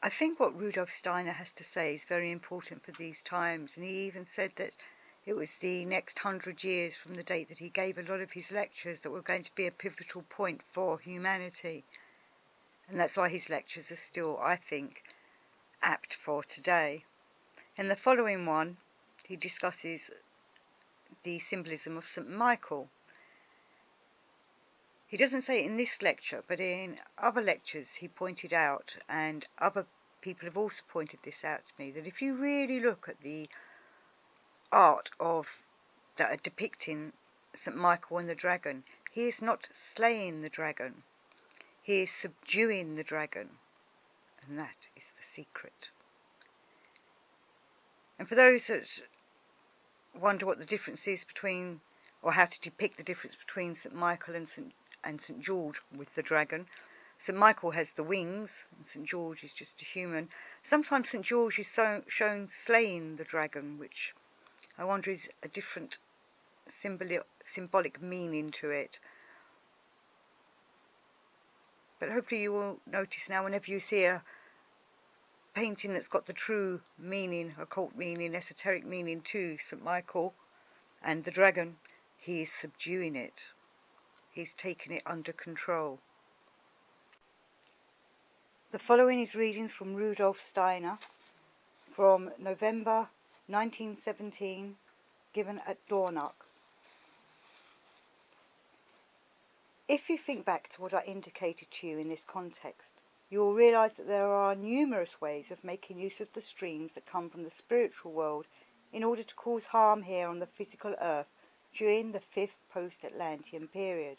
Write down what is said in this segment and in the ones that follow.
I think what Rudolf Steiner has to say is very important for these times, and he even said that it was the next 100 years from the date that he gave a lot of his lectures that were going to be a pivotal point for humanity. And that's why his lectures are still, I think, apt for today. In the following one, he discusses the symbolism of St. Michael. He doesn't say it in this lecture, but in other lectures he pointed out, and other people have also pointed this out to me, that if you really look at the art that are depicting St. Michael and the dragon, he is not slaying the dragon, he is subduing the dragon, and that is the secret. And for those that wonder what the difference is between, or how to depict the difference between St. Michael and St. George with the dragon, St. Michael has the wings, and St. George is just a human. Sometimes St. George is shown slaying the dragon, which I wonder is a different symbolic meaning to it. But hopefully you will notice now, whenever you see a painting that's got the true meaning, occult meaning, esoteric meaning to St. Michael and the dragon, he is subduing it. He's taken it under control. The following is readings from Rudolf Steiner from November 1917, given at Dornach. If you think back to what I indicated to you in this context, you will realise that there are numerous ways of making use of the streams that come from the spiritual world in order to cause harm here on the physical earth during the 5th post-Atlantean period.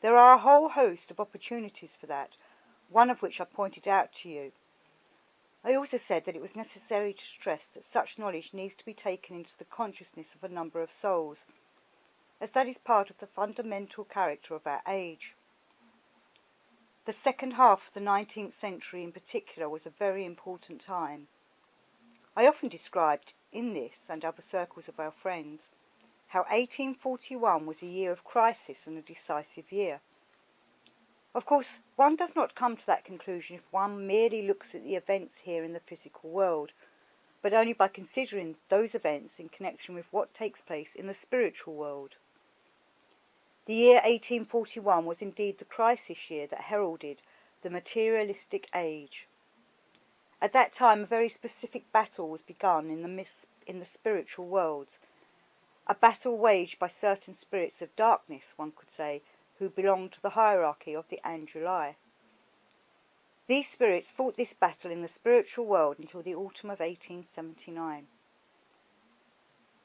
There are a whole host of opportunities for that, one of which I pointed out to you. I also said that it was necessary to stress that such knowledge needs to be taken into the consciousness of a number of souls, as that is part of the fundamental character of our age. The second half of the 19th century in particular was a very important time. I often described in this and other circles of our friends how 1841 was a year of crisis and a decisive year. Of course, one does not come to that conclusion if one merely looks at the events here in the physical world, but only by considering those events in connection with what takes place in the spiritual world. The year 1841 was indeed the crisis year that heralded the materialistic age. At that time a very specific battle was begun in the spiritual worlds, a battle waged by certain spirits of darkness, one could say, who belonged to the hierarchy of the angeli. These spirits fought this battle in the spiritual world until the autumn of 1879.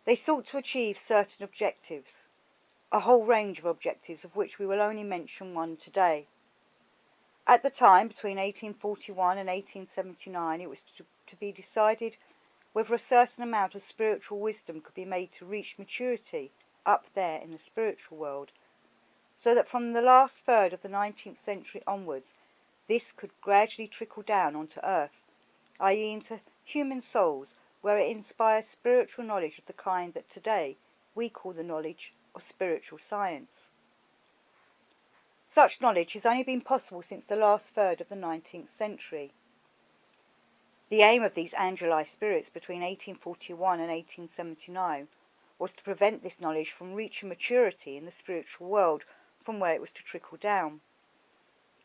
They sought to achieve certain objectives, a whole range of objectives of which we will only mention one today. At the time, between 1841 and 1879, it was to be decided whether a certain amount of spiritual wisdom could be made to reach maturity up there in the spiritual world, so that from the last third of the 19th century onwards, this could gradually trickle down onto earth, i.e. into human souls, where it inspires spiritual knowledge of the kind that today we call the knowledge of spiritual science. Such knowledge has only been possible since the last third of the 19th century. The aim of these angeli spirits between 1841 and 1879 was to prevent this knowledge from reaching maturity in the spiritual world from where it was to trickle down.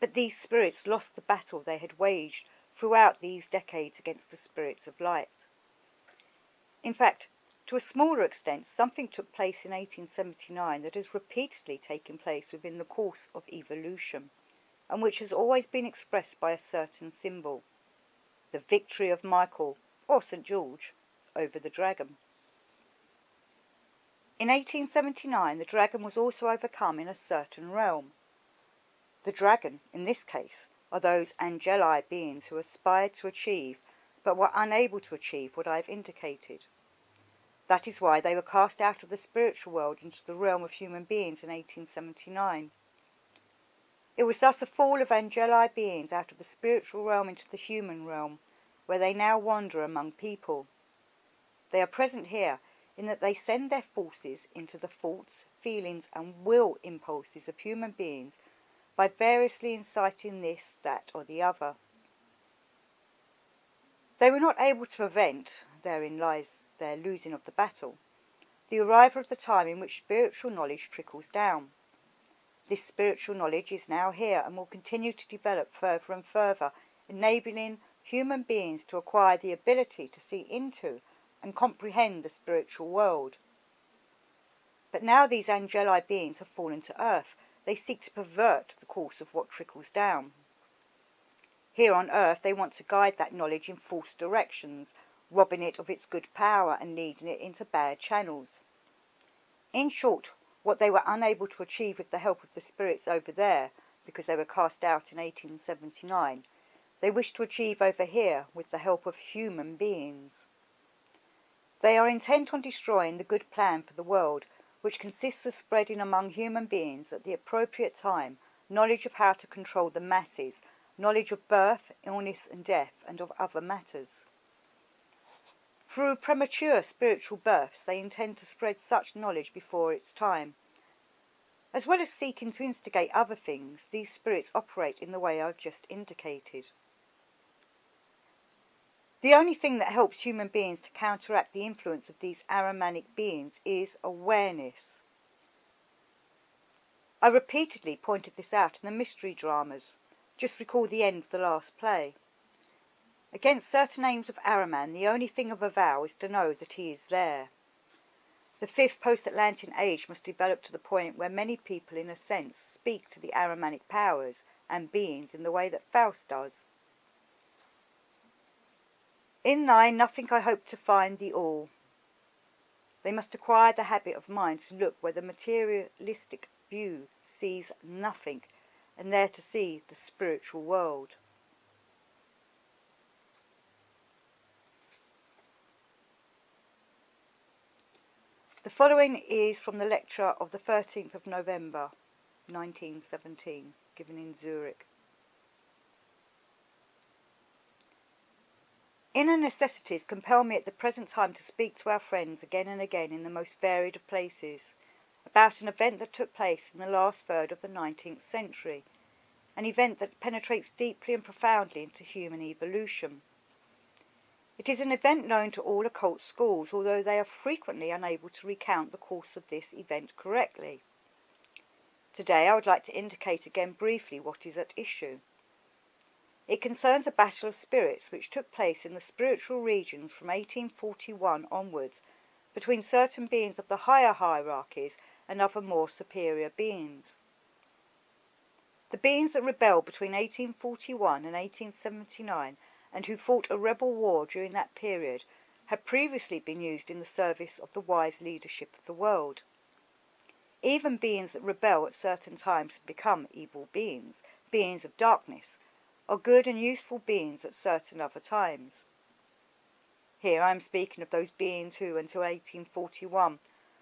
But these spirits lost the battle they had waged throughout these decades against the spirits of light. In fact, to a smaller extent, something took place in 1879 that has repeatedly taken place within the course of evolution, and which has always been expressed by a certain symbol: the victory of Michael, or St. George, over the dragon. In 1879, the dragon was also overcome in a certain realm. The dragon, in this case, are those angeli beings who aspired to achieve, but were unable to achieve what I have indicated. That is why they were cast out of the spiritual world into the realm of human beings in 1879. It was thus a fall of angeli beings out of the spiritual realm into the human realm, where they now wander among people. They are present here in that they send their forces into the thoughts, feelings and will impulses of human beings by variously inciting this, that or the other. They were not able to prevent, therein lies their losing of the battle, the arrival of the time in which spiritual knowledge trickles down. This spiritual knowledge is now here and will continue to develop further and further, enabling human beings to acquire the ability to see into and comprehend the spiritual world. But now these angeli beings have fallen to earth, they seek to pervert the course of what trickles down. Here on earth they want to guide that knowledge in false directions, robbing it of its good power and leading it into bad channels. In short, what they were unable to achieve with the help of the spirits over there, because they were cast out in 1879, they wish to achieve over here with the help of human beings. They are intent on destroying the good plan for the world, which consists of spreading among human beings at the appropriate time knowledge of how to control the masses, knowledge of birth, illness and death, and of other matters. Through premature spiritual births they intend to spread such knowledge before its time. As well as seeking to instigate other things, these spirits operate in the way I've just indicated. The only thing that helps human beings to counteract the influence of these Ahrimanic beings is awareness. I repeatedly pointed this out in the mystery dramas. Just recall the end of the last play. Against certain aims of Ahriman, the only thing of avail is to know that he is there. The fifth post-Atlantean age must develop to the point where many people, in a sense, speak to the Ahrimanic powers and beings in the way that Faust does. In thy nothing I hope to find thee all. They must acquire the habit of mind to look where the materialistic view sees nothing, and there to see the spiritual world. The following is from the lecture of the 13th of November, 1917, given in Zurich. Inner necessities compel me at the present time to speak to our friends again and again in the most varied of places, about an event that took place in the last third of the 19th century, an event that penetrates deeply and profoundly into human evolution. It is an event known to all occult schools, although they are frequently unable to recount the course of this event correctly. Today I would like to indicate again briefly what is at issue. It concerns a battle of spirits which took place in the spiritual regions from 1841 onwards between certain beings of the higher hierarchies and other more superior beings. The beings that rebelled between 1841 and 1879 and who fought a rebel war during that period had previously been used in the service of the wise leadership of the world. Even beings that rebel at certain times and become evil beings, beings of darkness, are good and useful beings at certain other times. Here I am speaking of those beings who, until 1841,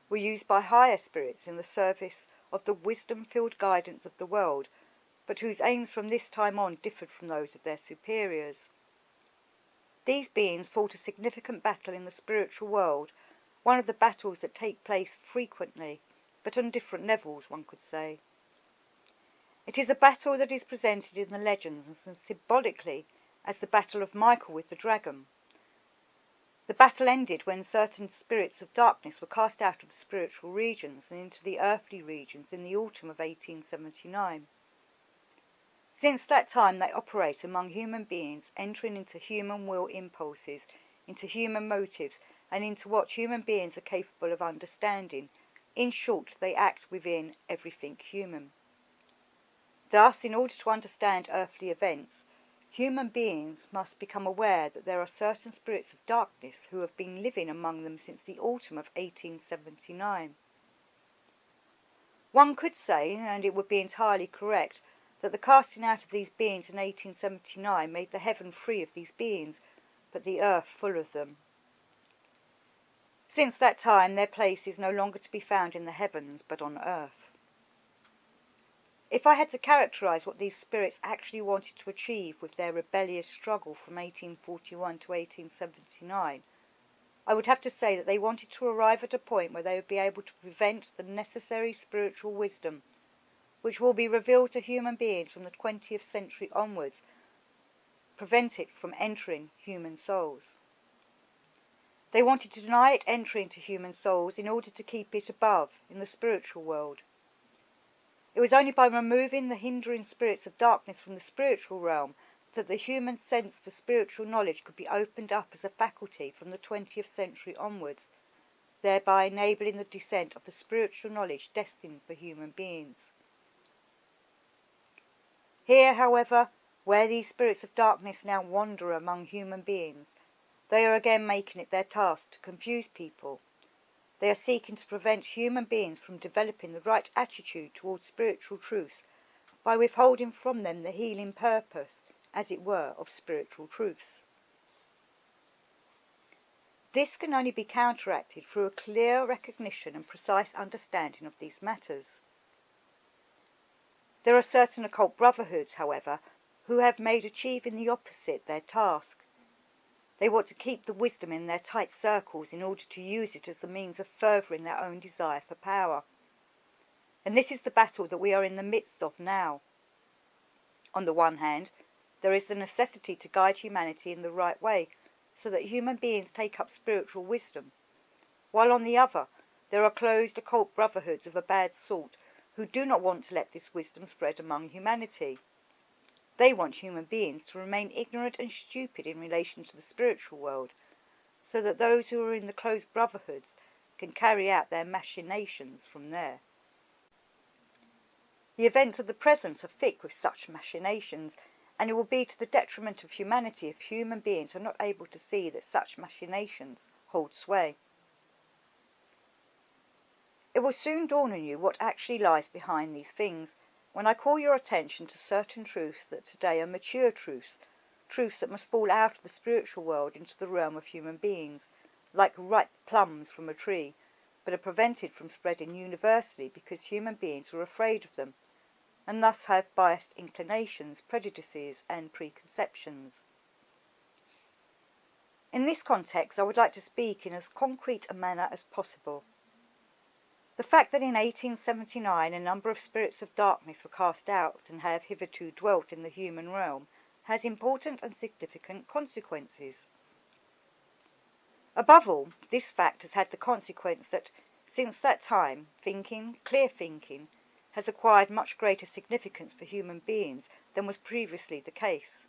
were used by higher spirits in the service of the wisdom-filled guidance of the world, but whose aims from this time on differed from those of their superiors. These beings fought a significant battle in the spiritual world, one of the battles that take place frequently, but on different levels, one could say. It is a battle that is presented in the legends and symbolically as the battle of Michael with the dragon. The battle ended when certain spirits of darkness were cast out of the spiritual regions and into the earthly regions in the autumn of 1879. Since that time they operate among human beings, entering into human will impulses, into human motives, and into what human beings are capable of understanding. In short, they act within everything human. Thus, in order to understand earthly events, human beings must become aware that there are certain spirits of darkness who have been living among them since the autumn of 1879. One could say, and it would be entirely correct, that the casting out of these beings in 1879 made the heaven free of these beings, but the earth full of them. Since that time their place is no longer to be found in the heavens, but on earth. If I had to characterize what these spirits actually wanted to achieve with their rebellious struggle from 1841 to 1879, I would have to say that they wanted to arrive at a point where they would be able to prevent the necessary spiritual wisdom, which will be revealed to human beings from the 20th century onwards, prevent it from entering human souls. They wanted to deny it entry into human souls in order to keep it above in the spiritual world. It was only by removing the hindering spirits of darkness from the spiritual realm that the human sense for spiritual knowledge could be opened up as a faculty from the 20th century onwards, thereby enabling the descent of the spiritual knowledge destined for human beings. Here, however, where these spirits of darkness now wander among human beings, they are again making it their task to confuse people. They are seeking to prevent human beings from developing the right attitude towards spiritual truths by withholding from them the healing purpose, as it were, of spiritual truths. This can only be counteracted through a clear recognition and precise understanding of these matters. There are certain occult brotherhoods, however, who have made achieving the opposite their task. They want to keep the wisdom in their tight circles in order to use it as a means of furthering their own desire for power. And this is the battle that we are in the midst of now. On the one hand, there is the necessity to guide humanity in the right way, so that human beings take up spiritual wisdom, while on the other, there are closed occult brotherhoods of a bad sort who do not want to let this wisdom spread among humanity. They want human beings to remain ignorant and stupid in relation to the spiritual world, so that those who are in the closed brotherhoods can carry out their machinations from there. The events of the present are thick with such machinations, and it will be to the detriment of humanity if human beings are not able to see that such machinations hold sway. It will soon dawn on you what actually lies behind these things, when I call your attention to certain truths that today are mature truths, truths that must fall out of the spiritual world into the realm of human beings, like ripe plums from a tree, but are prevented from spreading universally because human beings are afraid of them, and thus have biased inclinations, prejudices, and preconceptions. In this context, I would like to speak in as concrete a manner as possible. The fact that in 1879 a number of spirits of darkness were cast out and have hitherto dwelt in the human realm has important and significant consequences. Above all, this fact has had the consequence that, since that time, thinking, clear thinking, has acquired much greater significance for human beings than was previously the case.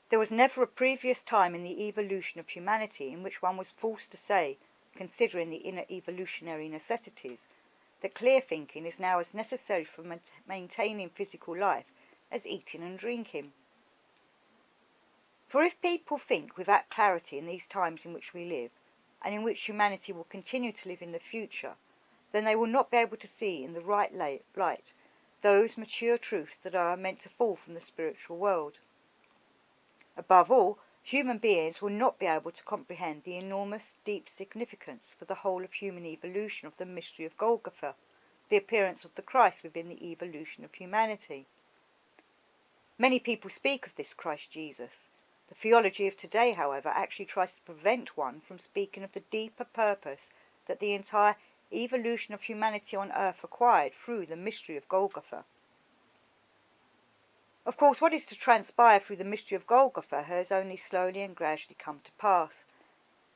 There was never a previous time in the evolution of humanity in which one was forced to say, considering the inner evolutionary necessities, that clear thinking is now as necessary for maintaining physical life as eating and drinking. For if people think without clarity in these times in which we live, and in which humanity will continue to live in the future, then they will not be able to see in the right light those mature truths that are meant to fall from the spiritual world. Above all, human beings will not be able to comprehend the enormous, deep significance for the whole of human evolution of the mystery of Golgotha, the appearance of the Christ within the evolution of humanity. Many people speak of this Christ Jesus. The theology of today, however, actually tries to prevent one from speaking of the deeper purpose that the entire evolution of humanity on earth acquired through the mystery of Golgotha. Of course, what is to transpire through the mystery of Golgotha has only slowly and gradually come to pass,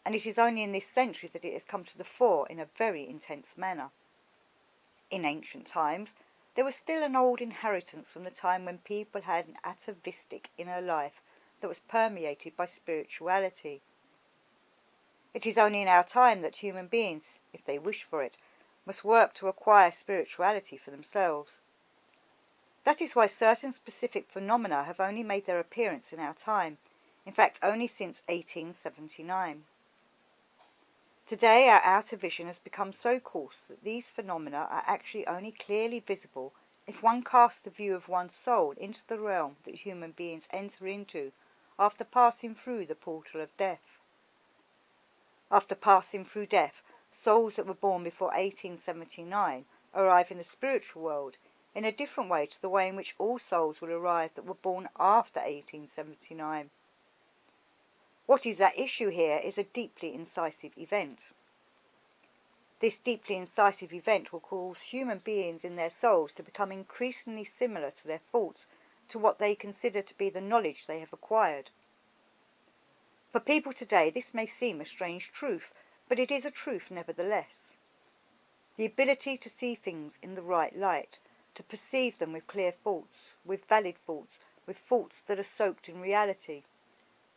and it is only in this century that it has come to the fore in a very intense manner. In ancient times, there was still an old inheritance from the time when people had an atavistic inner life that was permeated by spirituality. It is only in our time that human beings, if they wish for it, must work to acquire spirituality for themselves. That is why certain specific phenomena have only made their appearance in our time, in fact only since 1879. Today our outer vision has become so coarse that these phenomena are actually only clearly visible if one casts the view of one's soul into the realm that human beings enter into after passing through the portal of death. After passing through death, souls that were born before 1879 arrive in the spiritual world in a different way to the way in which all souls will arrive that were born after 1879. What is at issue here is a deeply incisive event. This deeply incisive event will cause human beings in their souls to become increasingly similar to their thoughts to what they consider to be the knowledge they have acquired. For people today, this may seem a strange truth, but it is a truth nevertheless. The ability to see things in the right light, to perceive them with clear thoughts, with valid thoughts, with thoughts that are soaked in reality.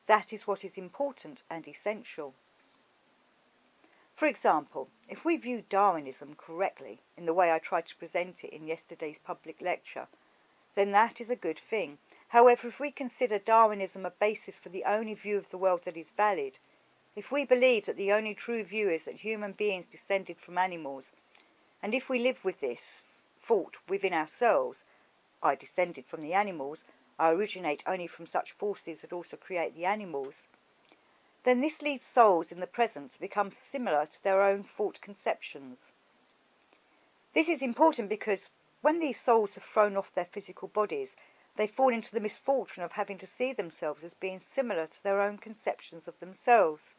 That is what is important and essential. For example, if we view Darwinism correctly, in the way I tried to present it in yesterday's public lecture, then that is a good thing. However, if we consider Darwinism a basis for the only view of the world that is valid, if we believe that the only true view is that human beings descended from animals, and if we live with this thought within ourselves, I descended from the animals, I originate only from such forces that also create the animals, then this leads souls in the present to become similar to their own thought conceptions. This is important because when these souls have thrown off their physical bodies, they fall into the misfortune of having to see themselves as being similar to their own conceptions of themselves.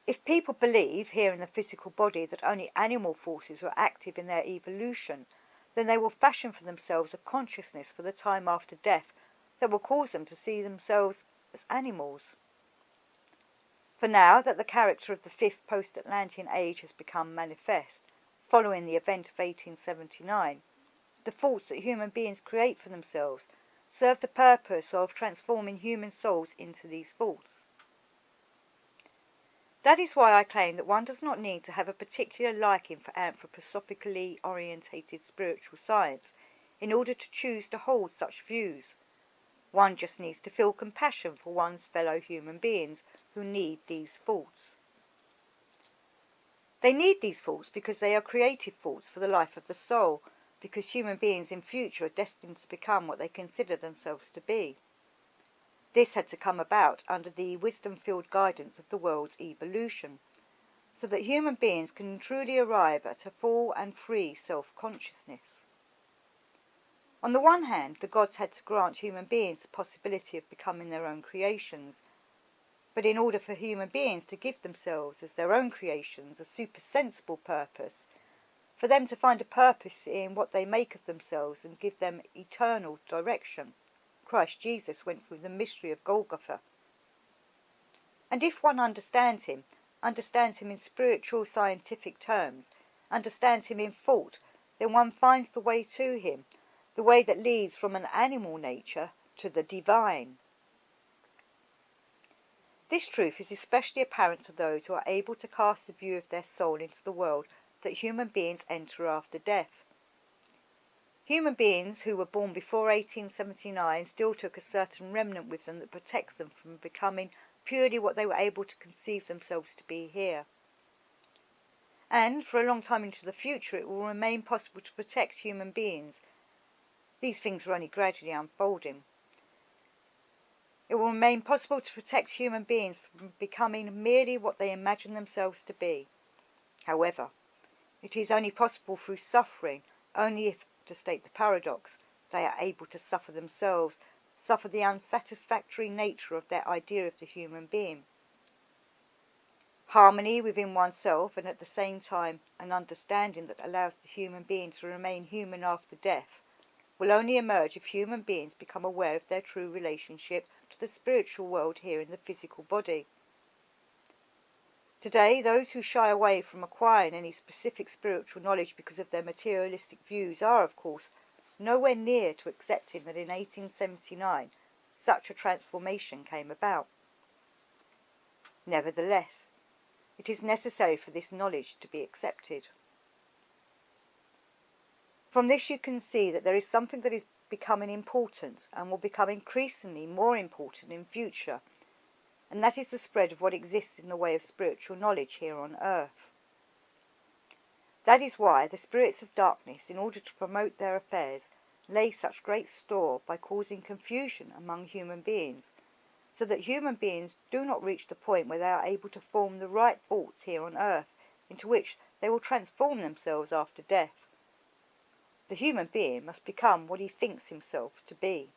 If people believe here in the physical body that only animal forces were active in their evolution, then they will fashion for themselves a consciousness for the time after death that will cause them to see themselves as animals. For now that the character of the fifth post-Atlantean age has become manifest, following the event of 1879, the thoughts that human beings create for themselves serve the purpose of transforming human souls into these thoughts. That is why I claim that one does not need to have a particular liking for anthroposophically orientated spiritual science in order to choose to hold such views. One just needs to feel compassion for one's fellow human beings who need these thoughts. They need these thoughts because they are creative thoughts for the life of the soul, because human beings in future are destined to become what they consider themselves to be. This had to come about under the wisdom-filled guidance of the world's evolution, so that human beings can truly arrive at a full and free self-consciousness. On the one hand, the gods had to grant human beings the possibility of becoming their own creations, but in order for human beings to give themselves as their own creations a supersensible purpose, for them to find a purpose in what they make of themselves and give them eternal direction, Christ Jesus went through the mystery of Golgotha. And if one understands him in spiritual scientific terms, understands him in thought, then one finds the way to him, the way that leads from an animal nature to the divine. This truth is especially apparent to those who are able to cast the view of their soul into the world that human beings enter after death. Human beings who were born before 1879 still took a certain remnant with them that protects them from becoming purely what they were able to conceive themselves to be here. And for a long time into the future it will remain possible to protect human beings. These things are only gradually unfolding. It will remain possible to protect human beings from becoming merely what they imagine themselves to be. However, it is only possible through suffering, only if, to state the paradox, they are able to suffer themselves, suffer the unsatisfactory nature of their idea of the human being. Harmony within oneself, and at the same time an understanding that allows the human being to remain human after death, will only emerge if human beings become aware of their true relationship to the spiritual world here in the physical body. Today, those who shy away from acquiring any specific spiritual knowledge because of their materialistic views are, of course, nowhere near to accepting that in 1879 such a transformation came about. Nevertheless, it is necessary for this knowledge to be accepted. From this you can see that there is something that is becoming important and will become increasingly more important in future, and that is the spread of what exists in the way of spiritual knowledge here on earth. That is why the spirits of darkness, in order to promote their affairs, lay such great store by causing confusion among human beings, so that human beings do not reach the point where they are able to form the right thoughts here on earth, into which they will transform themselves after death. The human being must become what he thinks himself to be.